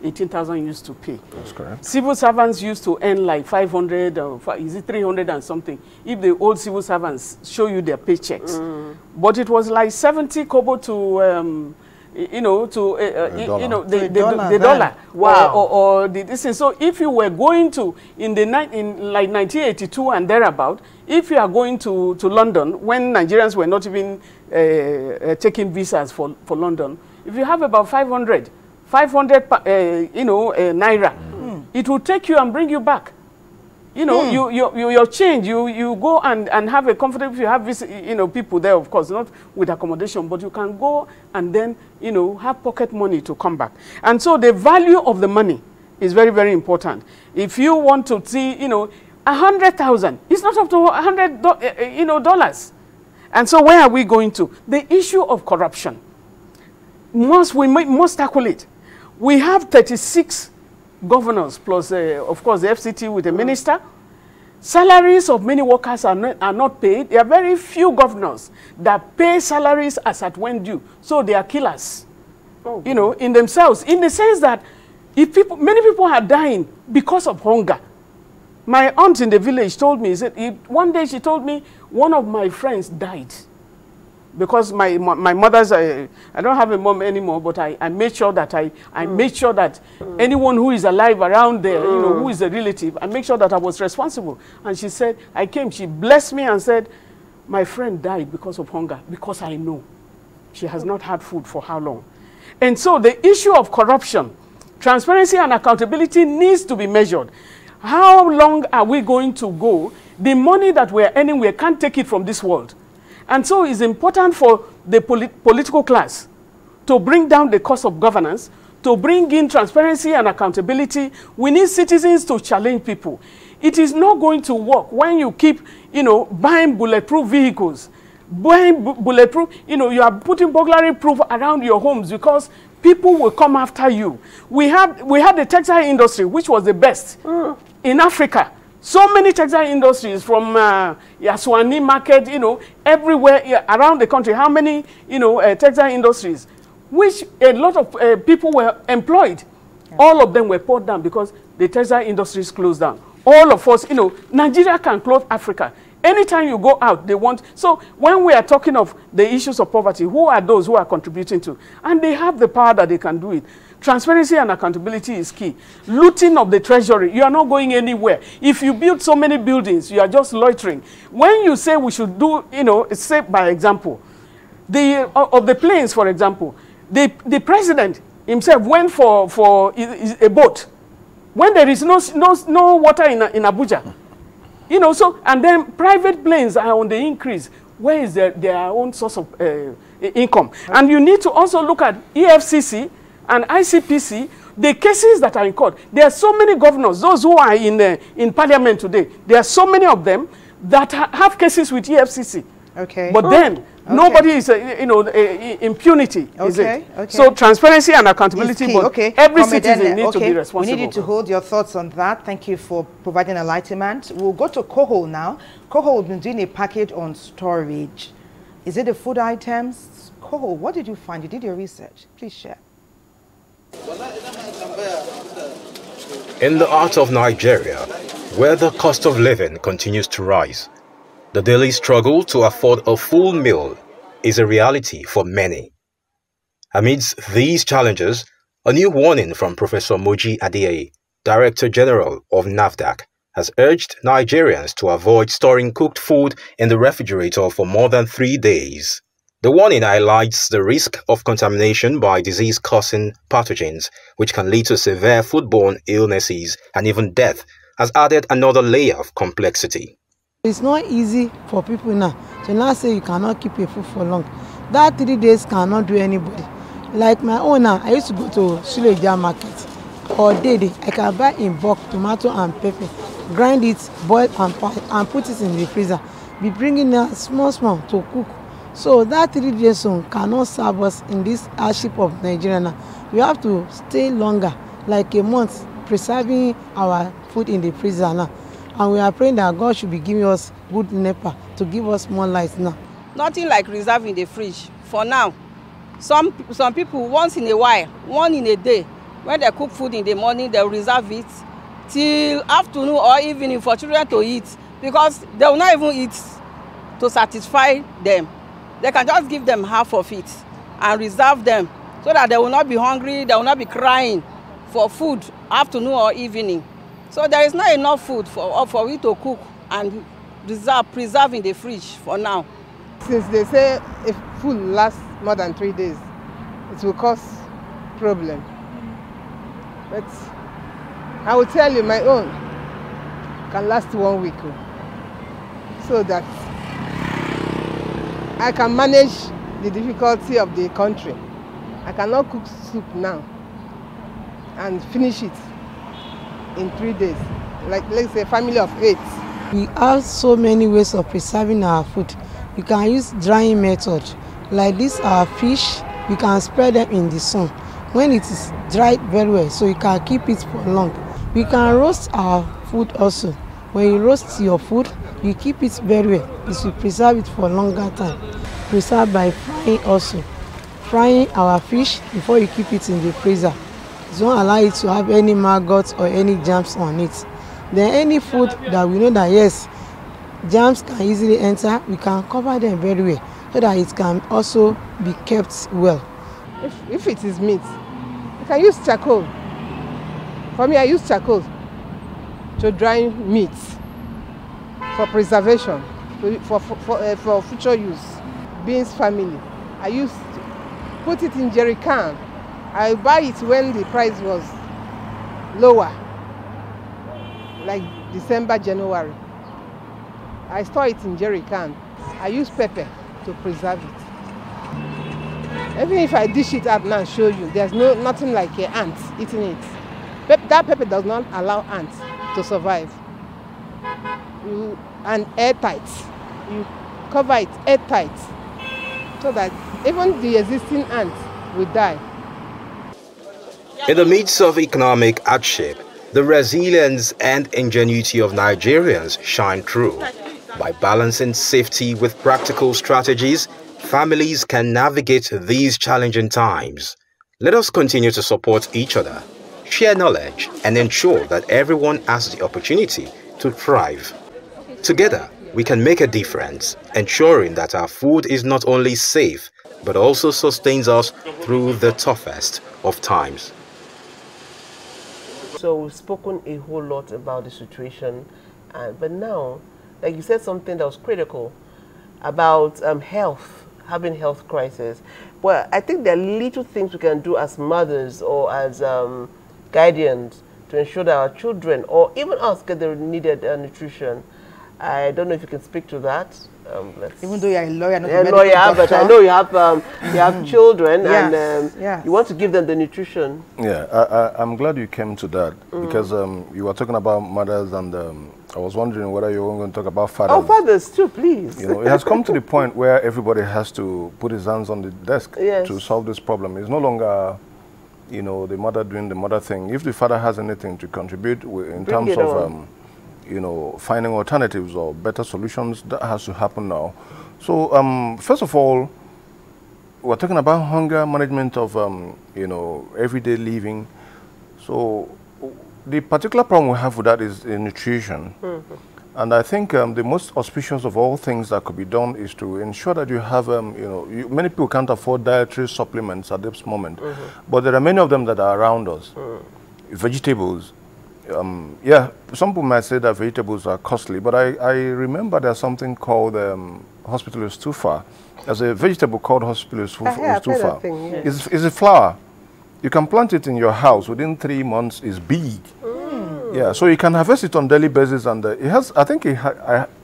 18,000 used to pay. That's correct. Civil servants used to earn like 500 or is it 300 and something. If the old civil servants show you their paychecks, but it was like 70 kobo to the dollar. Wow. Or this thing. So if you were going to in like 1982 and thereabout, if you are going to London when Nigerians were not even taking visas for London, if you have about 500 naira, it will take you and bring you back. You know, your change, you go and have a comfortable, if you have people there, of course, not with accommodation, but you can go and then, have pocket money to come back. And so the value of the money is very, very important. If you want to see, 100,000, it's not up to $100, dollars. And so where are we going to? The issue of corruption. We must tackle it. We have 36 governors plus, of course, the FCT with a minister. Salaries of many workers are not paid. There are very few governors that pay salaries as at when due. So they are killers, in themselves, in the sense that many people are dying because of hunger. My aunt in the village told me, one day she told me one of my friends died. Because my mother's, I don't have a mom anymore, but I made sure that I made sure that anyone who is alive around there, who is a relative, I make sure that I was responsible. And she said, she blessed me and said, my friend died because of hunger, because I know she has not had food for how long. And so the issue of corruption, transparency and accountability needs to be measured. How long are we going to go? The money that we're earning, we can't take it from this world. And so it's important for the political class to bring down the cost of governance, to bring in transparency and accountability. We need citizens to challenge people. It is not going to work when you keep, buying bulletproof vehicles, buying bulletproof, you are putting burglary proof around your homes because people will come after you. We had the textile industry, which was the best in Africa. So many textile industries from Yaswani market, everywhere around the country. How many, textile industries, which a lot of people were employed. Yeah. All of them were put down because the textile industries closed down. All of us, Nigeria can clothe Africa. Anytime you go out, they want. So when we are talking of the issues of poverty, who are those who are contributing to? And they have the power that they can do it. Transparency and accountability is key. Looting of the treasury, you are not going anywhere. If you build so many buildings, you are just loitering. When you say we should do, say by example, of the planes, for example, the president himself went for a boat when there is no water in Abuja. And then private planes are on the increase. Where is their own source of income? And you need to also look at EFCC and ICPC, the cases that are in court. There are so many governors, those who are in parliament today, there are so many of them that have cases with EFCC. Okay. But then, nobody is, impunity, is it? Okay. So transparency and accountability, but every citizen needs to be responsible. We need you to hold your thoughts on that. Thank you for providing enlightenment. We'll go to Kohol now. Kohol has been doing a package on storage. Is it the food items? Kohol, what did you find? You did your research. Please share. In the heart of Nigeria, where the cost of living continues to rise, the daily struggle to afford a full meal is a reality for many. Amidst these challenges, a new warning from Professor Moji Adeye, Director General of NAFDAC, has urged Nigerians to avoid storing cooked food in the refrigerator for more than 3 days. The warning highlights the risk of contamination by disease-causing pathogens, which can lead to severe foodborne illnesses and even death, has added another layer of complexity. It's not easy for people now to now say you cannot keep a food for long. That 3 days cannot do anybody. Like my owner, I used to go to Suleja market or Dede. I can buy in bulk tomato and pepper, grind it, boil and put it in the freezer. Be bringing out small to cook. So that 3 days cannot serve us in this hardship of Nigeria now. We have to stay longer, like a month, preserving our food in the freezer now. And we are praying that God should be giving us good NEPA to give us more light now. Nothing like reserving the fridge for now. Some people, once in a while, one in a day, when they cook food in the morning, they'll reserve it till afternoon or evening for children to eat, because they will not even eat to satisfy them. They can just give them half of it and reserve them so that they will not be hungry, they will not be crying for food afternoon or evening. So there is not enough food for we to cook and preserve in the fridge for now. Since they say if food lasts more than 3 days, it will cause problem. But I will tell you my own. can last 1 week, so that I can manage the difficulty of the country. I cannot cook soup now and finish it in 3 days. Like, let's say, a family of 8. We have so many ways of preserving our food. You can use drying method. Like this, our fish, you can spread them in the sun when it is dried very well, so you can keep it for long. We can roast our food also. When you roast your food, you keep it very well. It will preserve it for a longer time. Preserve by frying also. Frying our fish before you keep it in the freezer. Don't allow it to have any maggots or any germs on it. Then any food that we know that yes, germs can easily enter, we can cover them very well so that it can also be kept well. If it is meat, you can use charcoal. For me, I use charcoal to dry meat for preservation, for future use. Beans family, I used to put it in jerry can. I buy it when the price was lower, like December, January. I store it in jerry can. I use pepper to preserve it. Even if I dish it up now and show you, there's nothing like ants eating it. That pepper does not allow ants to survive. And airtight. You cover it airtight so that even the existing ants will die. In the midst of economic hardship, the resilience and ingenuity of Nigerians shine through. By balancing safety with practical strategies, families can navigate these challenging times. Let us continue to support each other, share knowledge, and ensure that everyone has the opportunity to thrive. Together, we can make a difference, ensuring that our food is not only safe, but also sustains us through the toughest of times. So we've spoken a whole lot about the situation, but now, like you said something that was critical about health, having health crisis. Well, I think there are little things we can do as mothers or as guardians to ensure that our children or even us get the needed nutrition. I don't know if you can speak to that. Even though you're a lawyer, not a lawyer, but I know you have children, and you want to give them the nutrition. Yeah, I'm glad you came to that because you were talking about mothers, and I was wondering whether you were going to talk about fathers. Oh, fathers too, please. You know, it has come to the point where everybody has to put his hands on the desk to solve this problem. It's no longer, you know, the mother doing the mother thing. If the father has anything to contribute in terms of you know, finding alternatives or better solutions, that has to happen now. So, first of all, we're talking about hunger management of, you know, everyday living. So, the particular problem we have with that is nutrition. And I think the most auspicious of all things that could be done is to ensure that you have, you know, many people can't afford dietary supplements at this moment, but there are many of them that are around us. Vegetables. Yeah, some people might say that vegetables are costly, but I remember there's something called hospital is too far. There's a vegetable called hospital is too far. It's a flower. You can plant it in your house. Within 3 months, it's big. Yeah, so you can harvest it on daily basis, and it has, I think,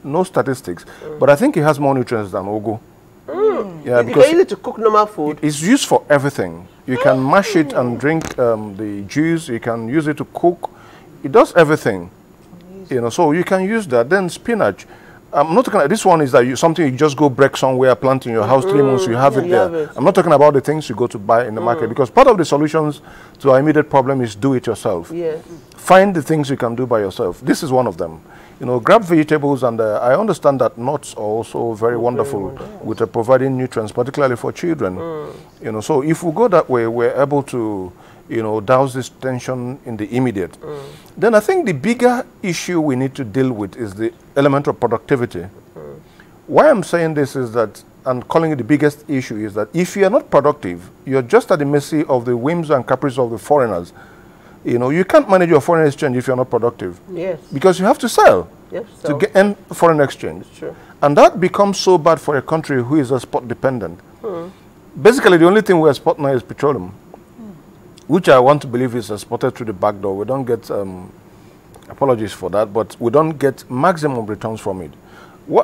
no statistics, but I think it has more nutrients than ugu. Yeah, you can use it to cook normal food. It's used for everything. You can mash it and drink the juice. You can use it to cook. It does everything, you know, so you can use that. Then spinach. I'm not talking about, this one is that something you just go break somewhere, plant in your house, 3 months, you have it there. I'm not talking about the things you go to buy in the market, because part of the solutions to our immediate problem is do it yourself. Find the things you can do by yourself. This is one of them. You know, grab vegetables, and I understand that nuts are also very wonderful with providing nutrients, particularly for children. You know, so if we go that way, we're able to, you know, douse this tension in the immediate. Then I think the bigger issue we need to deal with is the element of productivity. Why I'm saying this is that, and calling it the biggest issue, is that if you are not productive, you're just at the mercy of the whims and caprices of the foreigners. You know, you can't manage your foreign exchange if you're not productive. Because you have to sell to get foreign exchange. And that becomes so bad for a country who is export dependent. Basically, the only thing we export now is petroleum, which I want to believe is exported through the back door. We don't get Apologies for that, but we don't get maximum returns from it.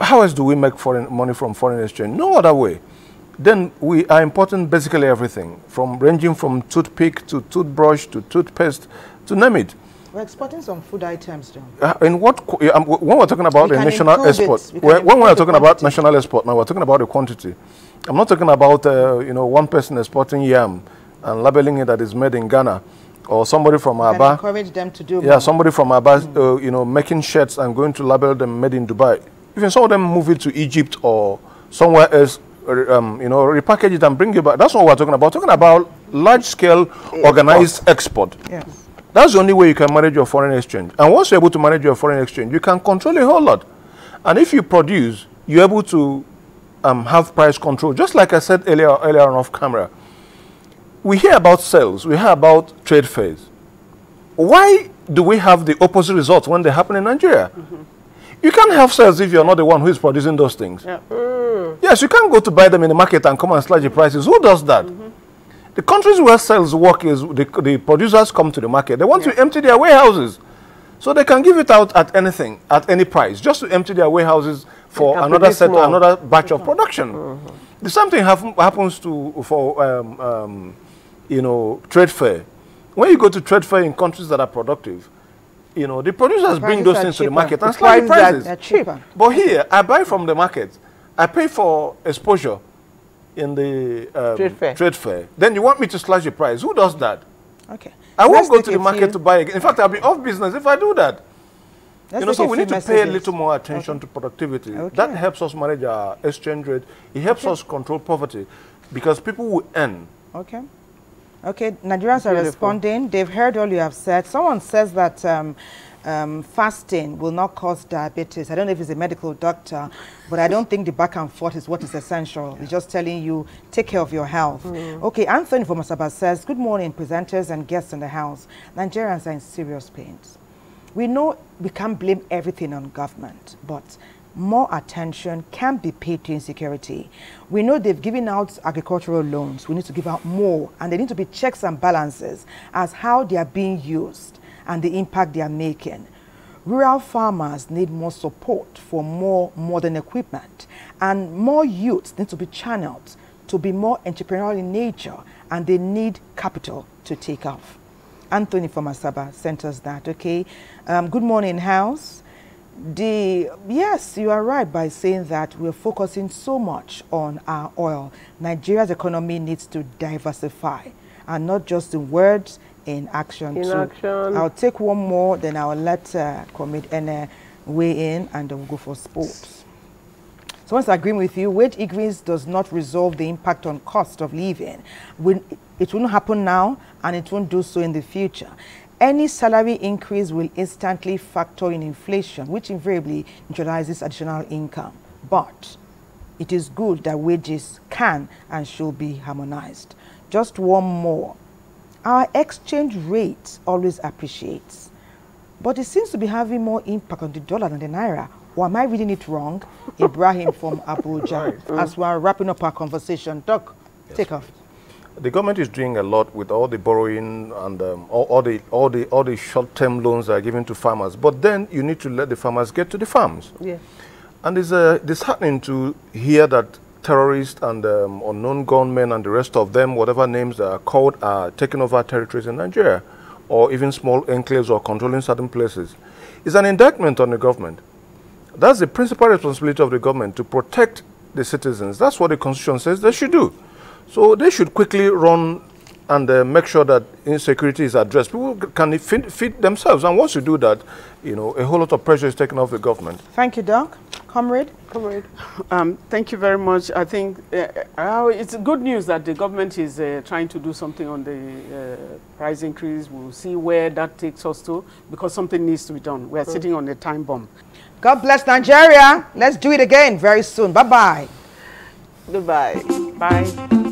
How else do we make money from foreign exchange? No other way. Then we are importing basically everything, ranging from toothpick to toothbrush to toothpaste, to name it. We're exporting some food items, John. When we're talking about a national export, when we're talking about national export, now we're talking about the quantity. I'm not talking about one person exporting yam and labeling it that is made in Ghana, or somebody from Aba. Encourage them to do. Yeah, somebody from Aba, making shirts and going to label them made in Dubai. Even some of them move it to Egypt or somewhere else. Repackage it and bring it back. That's what we're talking about. Talking about large-scale organized export. Yes. That's the only way you can manage your foreign exchange. And once you're able to manage your foreign exchange, you can control a whole lot. And if you produce, you're able to have price control. Just like I said earlier on off camera, we hear about sales, we hear about trade fairs. Why do we have the opposite results when they happen in Nigeria? You can't have sales if you're not the one who is producing those things. Yeah. Yes, you can't go to buy them in the market and come and slash the prices. Who does that? The countries where sales work is the producers come to the market. They want to empty their warehouses. So they can give it out at anything, at any price, just to empty their warehouses for another batch of production. The same thing happens for trade fair. When you go to trade fair in countries that are productive, the producers bring those things to the market and slash the prices. They're cheaper. But here, I buy from the market. I pay for exposure in the trade fair. Then you want me to slash the price. Who does that? Okay. I won't go to the market to buy again. In fact, I'll be off business if I do that. So we need to pay a little more attention to productivity. That helps us manage our exchange rate. It helps us control poverty because people will earn. Okay. Okay, Nigerians are responding. They've heard all you have said. Someone says that fasting will not cause diabetes. I don't know if it's a medical doctor, but I don't think the back and forth is what is essential. It's just telling you, take care of your health. Okay, Anthony from Asaba says, good morning, presenters and guests in the house. Nigerians are in serious pains. We know we can't blame everything on government, but more attention can be paid to insecurity. We know they've given out agricultural loans. We need to give out more, and there need to be checks and balances as how they are being used and the impact they are making. Rural farmers need more support for more modern equipment, and more youths need to be channeled to be more entrepreneurial in nature, and they need capital to take off. Anthony from Asaba sent us that, okay? Good morning, house. Yes, you are right by saying that we're focusing so much on our oil. Nigeria's economy needs to diversify, and not just in words, in action too. I'll take one more, then I'll let Comrade Ene weigh in, and then we'll go for sports. So once I agree with you, wage increase does not resolve the impact on cost of living. It won't happen now, and it won't do so in the future. Any salary increase will instantly factor in inflation, which invariably neutralizes additional income. But it is good that wages can and should be harmonized. Just one more. Our exchange rate always appreciates, but it seems to be having more impact on the dollar than the naira. Or am I reading it wrong? Ibrahim from Abuja. As we're wrapping up our conversation, Doc, take off. The government is doing a lot with all the borrowing and all the short-term loans that are given to farmers. But then you need to let the farmers get to the farms. Yeah. And it's disheartening to hear that terrorists and unknown gunmen and the rest of them, whatever names they are called, are taking over territories in Nigeria, or even small enclaves or controlling certain places. It's an indictment on the government. That's the principal responsibility of the government, to protect the citizens. That's what the Constitution says they should do. So they should quickly run and make sure that insecurity is addressed. People can feed themselves, and once you do that, a whole lot of pressure is taken off the government. Thank you, Doc. Comrade? Thank you very much. I think it's good news that the government is trying to do something on the price increase. We'll see where that takes us to, because something needs to be done. We're sitting on a time bomb. God bless Nigeria. Let's do it again very soon. Bye-bye. Goodbye. Bye.